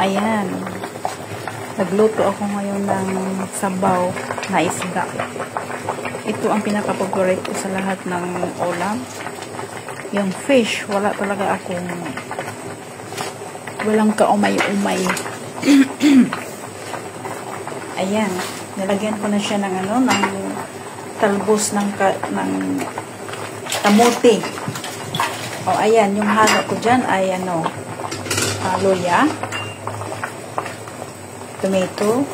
Ayan. Nagluto ako ngayon ng sabaw na isda. Ito ang pinaka-favorite ko sa lahat ng ulam. Yung fish, wala talaga akong walang kaumay-umay. Ayan. Nilagyan ko na siya ng ng talbos ng kamote. O, ayan. Yung halo ko dyan ay luya, tomato,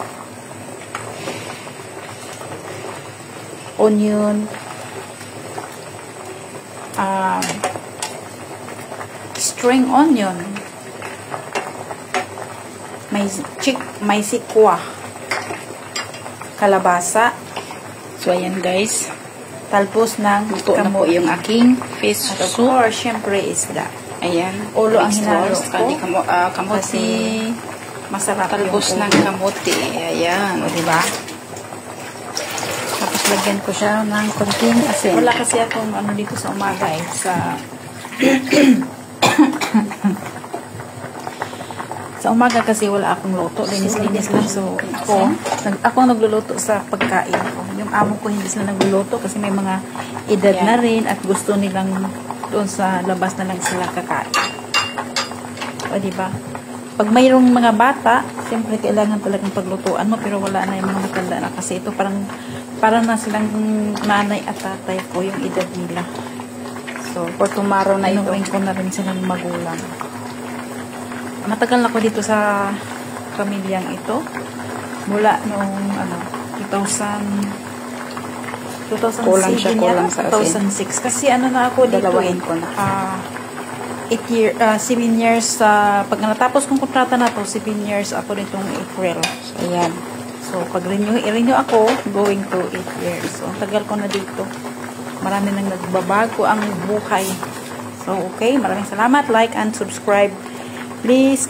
onion, string onion, may sikwa, kalabasa. So, ayan guys. Talbos ng kamote. Yung aking fish at of soup. course, syempre isda. Ayan. Ulo ang hinalo ko. Kamote. Kasi masarap Talbos yung ng kamote. Ayan. O, diba? Tapos lagyan ko siya ng konting asin. Wala kasi akong dito sa umaga sa umaga kasi wala akong luto. Linis-linis lang. So, ako nagluluto sa pagkain ko. Yung amo ko hindi sila nagluluto kasi may mga edad na rin at gusto nilang doon sa labas na lang sila kakain. O, diba? Pag mayroong mga bata, siyempre kailangan talagang paglutuan mo, pero wala na yung mga matanda na kasi ito parang na silang nanay at tatay ko yung edad nila. So, For tomorrow na ito. inuwin ko na rin silang magulang. Matagal na ko dito sa pamilyang ito. Mula noong 2006 Kulang sa asin. 2006. Kasi na ako dito. Dalawahin ko na. 7 years, pag natapos kong kontrata na to, 7 years ako nitong April. So, ayan. So, pag i-renew ako, going to 8 years. So, ang tagal ko na dito. Marami nang nagbabago ang buhay. So, okay. Maraming salamat. Like and subscribe. Please.